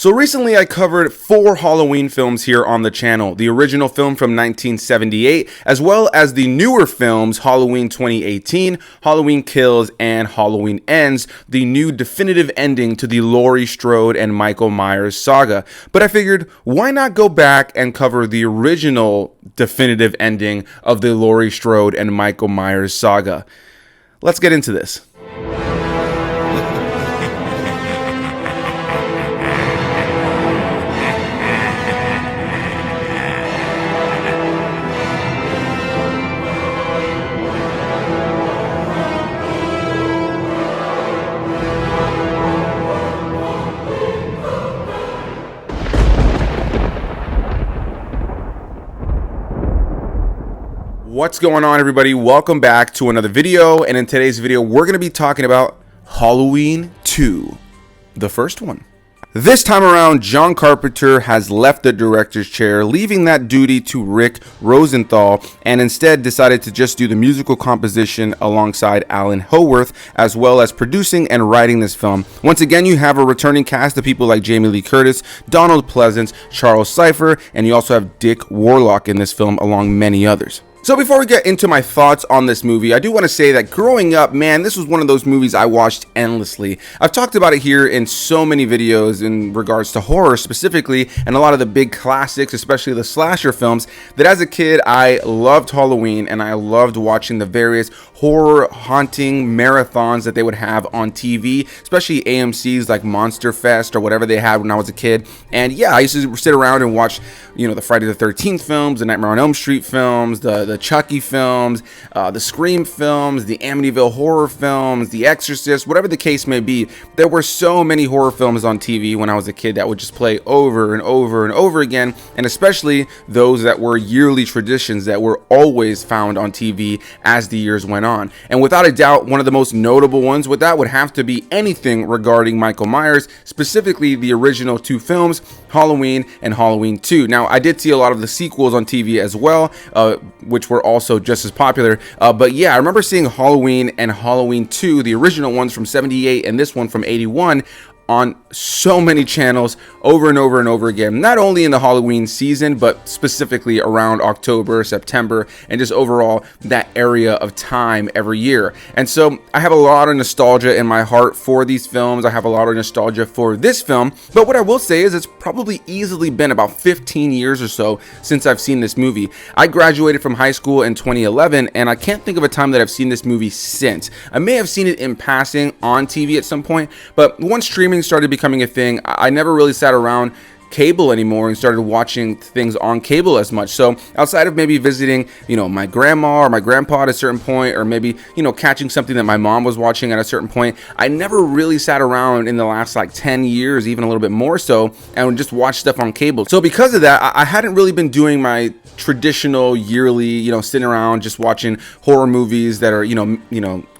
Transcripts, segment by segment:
So recently I covered 4 Halloween films here on the channel. The original film from 1978, as well as the newer films Halloween 2018, Halloween Kills, and Halloween Ends, the new definitive ending to the Laurie Strode and Michael Myers saga. But I figured, why not go back and cover the original definitive ending of the Laurie Strode and Michael Myers saga? Let's get into this. What's going on, everybody? Welcome back to another video, and in today's video we're going to be talking about Halloween 2, the first one. This time around, John Carpenter has left the director's chair, leaving that duty to Rick Rosenthal, and instead decided to just do the musical composition alongside Alan Howarth, as well as producing and writing this film. Once again, you have a returning cast of people like Jamie Lee Curtis, Donald Pleasence, Charles Cypher, and you also have Dick Warlock in this film, along many others. So before we get into my thoughts on this movie, I do want to say that growing up, man, this was one of those movies I watched endlessly. I've talked about it here in so many videos in regards to horror specifically, and a lot of the big classics, especially the slasher films, that as a kid, I loved Halloween, and I loved watching the various horror haunting marathons that they would have on TV, especially AMC's like Monster Fest or whatever they had when I was a kid. And yeah, I used to sit around and watch, the Friday the 13th films, the Nightmare on Elm Street films, the Chucky films, the Scream films, the Amityville horror films, The Exorcist, whatever the case may be. There were so many horror films on TV when I was a kid that would just play over and over and over again, and especially those that were yearly traditions that were always found on TV as the years went on. And without a doubt, one of the most notable ones with that would have to be anything regarding Michael Myers, specifically the original 2 films, Halloween and Halloween 2. Now, I did see a lot of the sequels on TV as well, which were also just as popular. But yeah, I remember seeing Halloween and Halloween 2, the original ones from 78 and this one from 81, on so many channels over and over and over again, not only in the Halloween season, but specifically around October, September, and just overall that area of time every year. And so I have a lot of nostalgia in my heart for these films. I have a lot of nostalgia for this film, but what I will say is it's probably easily been about 15 years or so since I've seen this movie. I graduated from high school in 2011, and I can't think of a time that I've seen this movie since. I may have seen it in passing on TV at some point, but once streaming started becoming a thing, I never really sat around cable anymore and started watching things on cable as much. So outside of maybe visiting, my grandma or my grandpa at a certain point, or maybe, catching something that my mom was watching at a certain point, I never really sat around in the last like 10 years, even a little bit more so, and just watch stuff on cable. So because of that, I hadn't really been doing my traditional yearly, sitting around just watching horror movies that are,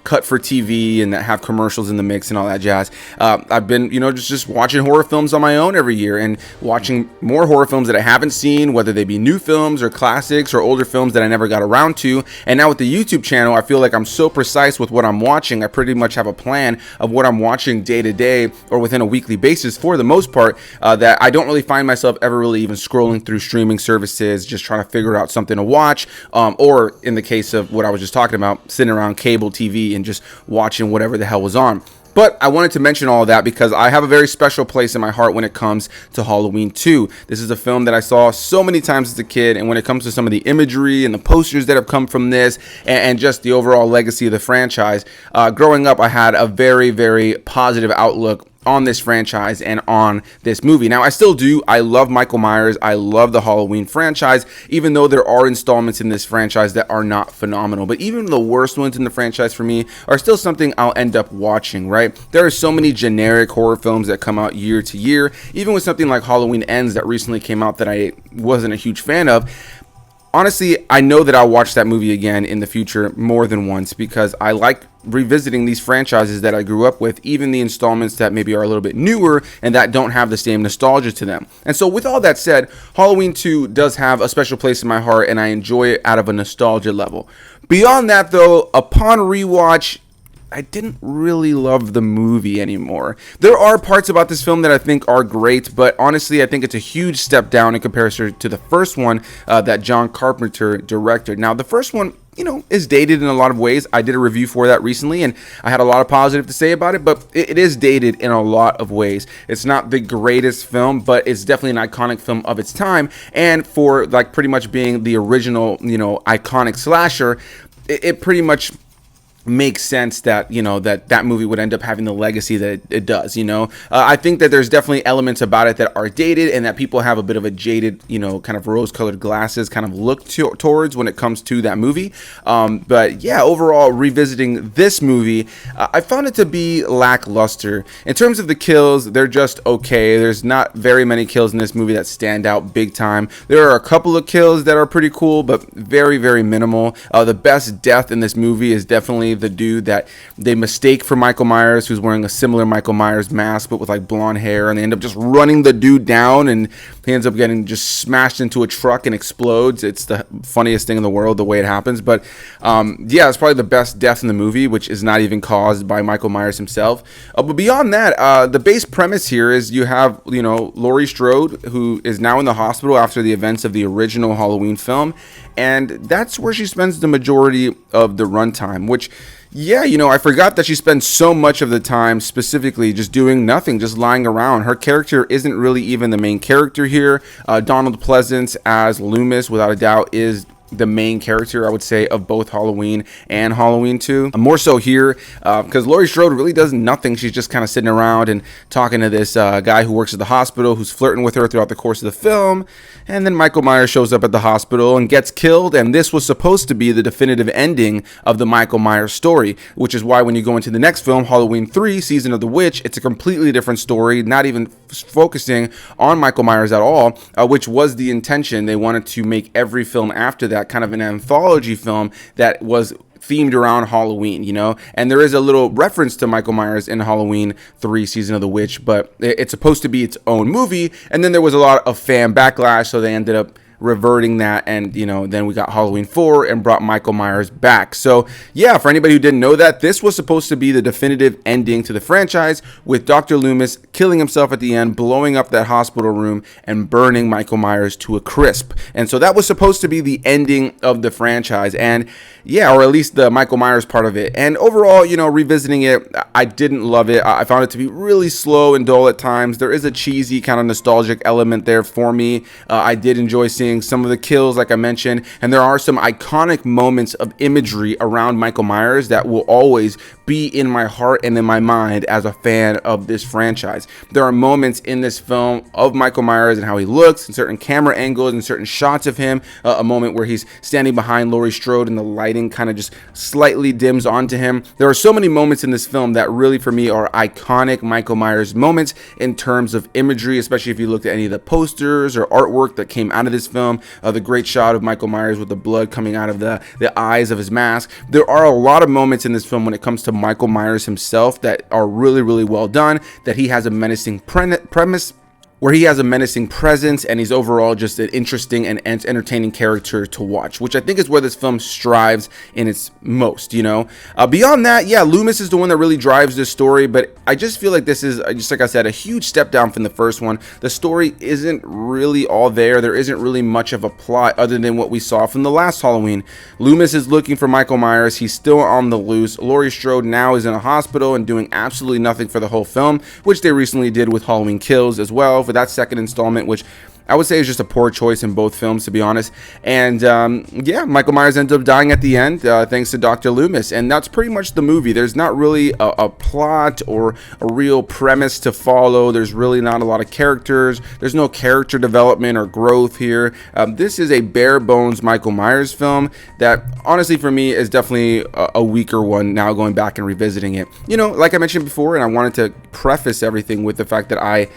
cut for TV and that have commercials in the mix and all that jazz. I've been, just watching horror films on my own every year and watching more horror films that I haven't seen, whether they be new films or classics or older films that I never got around to. And now with the YouTube channel, I feel like I'm so precise with what I'm watching. I pretty much have a plan of what I'm watching day to day or within a weekly basis for the most part, that I don't really find myself ever really even scrolling through streaming services, just trying to figure out something to watch, or in the case of what I was just talking about, sitting around cable TV and just watching whatever the hell was on. But I wanted to mention all of that because I have a very special place in my heart when it comes to Halloween 2. This is a film that I saw so many times as a kid, and when it comes to some of the imagery and the posters that have come from this, and just the overall legacy of the franchise, growing up I had a very, very positive outlook on this franchise and on this movie. Now, I still do. I love Michael Myers. I love the Halloween franchise, even though there are installments in this franchise that are not phenomenal. But even the worst ones in the franchise for me are still something I'll end up watching, right? There are so many generic horror films that come out year to year, even with something like Halloween Ends that recently came out that I wasn't a huge fan of. Honestly, I know that I'll watch that movie again in the future more than once because I like revisiting these franchises that I grew up with, even the installments that maybe are a little bit newer and that don't have the same nostalgia to them. And so with all that said, Halloween 2 does have a special place in my heart and I enjoy it out of a nostalgia level. Beyond that though, upon rewatch, I didn't really love the movie anymore. There are parts about this film that I think are great, but honestly, I think it's a huge step down in comparison to the first one that John Carpenter directed. Now, the first one, you know, is dated in a lot of ways. I did a review for that recently, and I had a lot of positive to say about it, but it is dated in a lot of ways. It's not the greatest film, but it's definitely an iconic film of its time, and for like pretty much being the original, you know, iconic slasher, it pretty much makes sense that, you know, that movie would end up having the legacy that it does. You know, I think that there's definitely elements about it that are dated and that people have a bit of a jaded, you know, kind of rose-colored glasses kind of look towards when it comes to that movie. But yeah, overall, revisiting this movie, I found it to be lackluster. In terms of the kills, they're just okay. There's not very many kills in this movie that stand out big time. There are a couple of kills that are pretty cool, but very, very minimal. The best death in this movie is definitely the dude that they mistake for Michael Myers, who's wearing a similar Michael Myers mask but with like blonde hair, and they end up just running the dude down, and he ends up getting just smashed into a truck and explodes. It's the funniest thing in the world the way it happens. But yeah, it's probably the best death in the movie, which is not even caused by Michael Myers himself. But beyond that, the base premise here is you have, you know, Laurie Strode, who is now in the hospital after the events of the original Halloween film, and that's where she spends the majority of the runtime, which, yeah, you know, I forgot that she spends so much of the time specifically just doing nothing, just lying around. Her character isn't really even the main character here. Donald Pleasence as Loomis, without a doubt, is the main character, I would say, of both Halloween and Halloween 2. More so here, because Laurie Strode really does nothing. She's just kind of sitting around and talking to this guy who works at the hospital, who's flirting with her throughout the course of the film. And then Michael Myers shows up at the hospital and gets killed, and this was supposed to be the definitive ending of the Michael Myers story, which is why when you go into the next film, Halloween 3, Season of the Witch, it's a completely different story, not even focusing on Michael Myers at all, which was the intention. They wanted to make every film after that kind of an anthology film that was themed around Halloween, you know, and there is a little reference to Michael Myers in Halloween 3 Season of the Witch, but it's supposed to be its own movie, and then there was a lot of fan backlash, so they ended up reverting that, and you know, then we got Halloween 4 and brought Michael Myers back. So yeah, for anybody who didn't know that, this was supposed to be the definitive ending to the franchise, with Dr. Loomis killing himself at the end, blowing up that hospital room and burning Michael Myers to a crisp. And so that was supposed to be the ending of the franchise, and yeah, or at least the Michael Myers part of it. And overall, you know, revisiting it, I didn't love it. I found it to be really slow and dull at times. There is a cheesy kind of nostalgic element there for me. I did enjoy seeing some of the kills, like I mentioned, and there are some iconic moments of imagery around Michael Myers that will always be in my heart and in my mind as a fan of this franchise. There are moments in this film of Michael Myers and how he looks, and certain camera angles and certain shots of him, a moment where he's standing behind Laurie Strode and the lighting kind of just slightly dims onto him. There are so many moments in this film that really, for me, are iconic Michael Myers moments in terms of imagery, especially if you looked at any of the posters or artwork that came out of this film. The great shot of Michael Myers with the blood coming out of the eyes of his mask. There are a lot of moments in this film when it comes to Michael Myers himself that are really, really well done, that he has a menacing premise, where he has a menacing presence, and he's overall just an interesting and entertaining character to watch, which I think is where this film strives in its most, you know. Beyond that, yeah, Loomis is the one that really drives this story, but I just feel like this is, just like I said, a huge step down from the first one. The story isn't really all there. There isn't really much of a plot other than what we saw from the last Halloween. Loomis is looking for Michael Myers. He's still on the loose. Laurie Strode now is in a hospital and doing absolutely nothing for the whole film, which they recently did with Halloween Kills as well, for that second installment, which I would say is just a poor choice in both films, to be honest. And yeah, Michael Myers ends up dying at the end thanks to Dr. Loomis, and that's pretty much the movie. There's not really a plot or a real premise to follow. There's really not a lot of characters. There's no character development or growth here. This is a bare bones Michael Myers film that honestly for me is definitely a weaker one now going back and revisiting it. You know, like I mentioned before, and I wanted to preface everything with the fact that I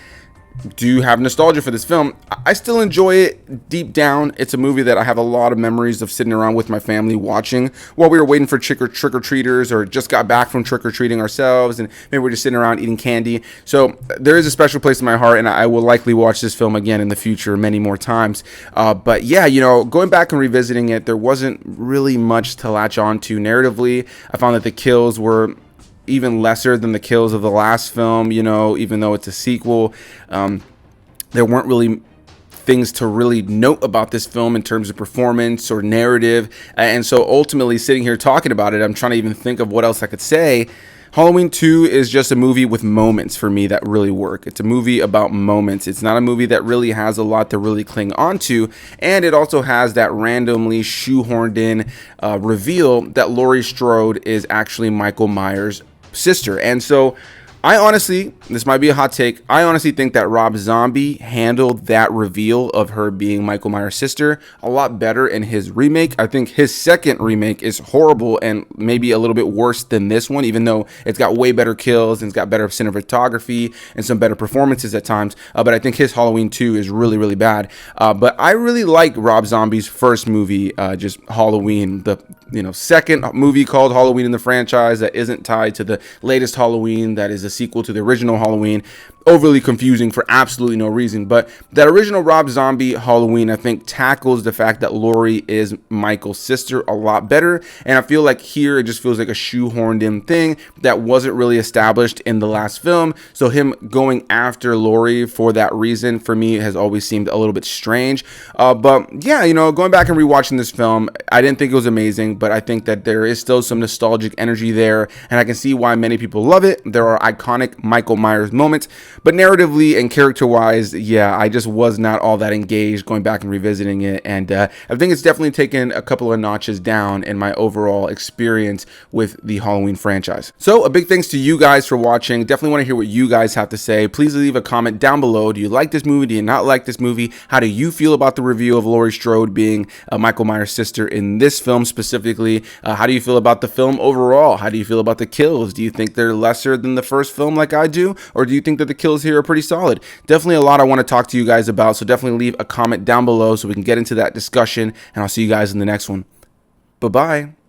do have nostalgia for this film. I still enjoy it deep down. It's a movie that I have a lot of memories of sitting around with my family watching while we were waiting for trick-or-treaters, or just got back from trick-or-treating ourselves, and maybe we're just sitting around eating candy. So there is a special place in my heart, and I will likely watch this film again in the future many more times. But yeah, you know, going back and revisiting it, there wasn't really much to latch on to narratively. I found that the kills were even lesser than the kills of the last film, you know, even though it's a sequel. There weren't really things to really note about this film in terms of performance or narrative. And so ultimately, sitting here talking about it, I'm trying to even think of what else I could say. Halloween 2 is just a movie with moments for me that really work. It's a movie about moments. It's not a movie that really has a lot to really cling on to. And it also has that randomly shoehorned in reveal that Laurie Strode is actually Michael Myers' sister. And so I honestly, this might be a hot take, I honestly think that Rob Zombie handled that reveal of her being Michael Myers' sister a lot better in his remake. I think his second remake is horrible and maybe a little bit worse than this one, even though it's got way better kills and it's got better cinematography and some better performances at times. But I think his Halloween 2 is really, really bad. But I really like Rob Zombie's first movie, just Halloween, the second movie called Halloween in the franchise that isn't tied to the latest Halloween that is a sequel to the original Halloween. Overly confusing for absolutely no reason, but that original Rob Zombie Halloween, I think, tackles the fact that Laurie is Michael's sister a lot better, and I feel like here it just feels like a shoehorned in thing that wasn't really established in the last film, so him going after Laurie for that reason, for me, has always seemed a little bit strange. But yeah, going back and rewatching this film, I didn't think it was amazing, but I think that there is still some nostalgic energy there, and I can see why many people love it. There are iconic Michael Myers moments, but narratively and character-wise, yeah, I just was not all that engaged going back and revisiting it, and I think it's definitely taken a couple of notches down in my overall experience with the Halloween franchise. So a big thanks to you guys for watching. Definitely want to hear what you guys have to say. Please leave a comment down below. Do you like this movie? Do you not like this movie? How do you feel about the review of Laurie Strode being Michael Myers' sister in this film specifically? How do you feel about the film overall? How do you feel about the kills? Do you think they're lesser than the first film like I do? Or do you think that the kills here are pretty solid? Definitely a lot I want to talk to you guys about, so definitely leave a comment down below so we can get into that discussion, and I'll see you guys in the next one. Bye-bye.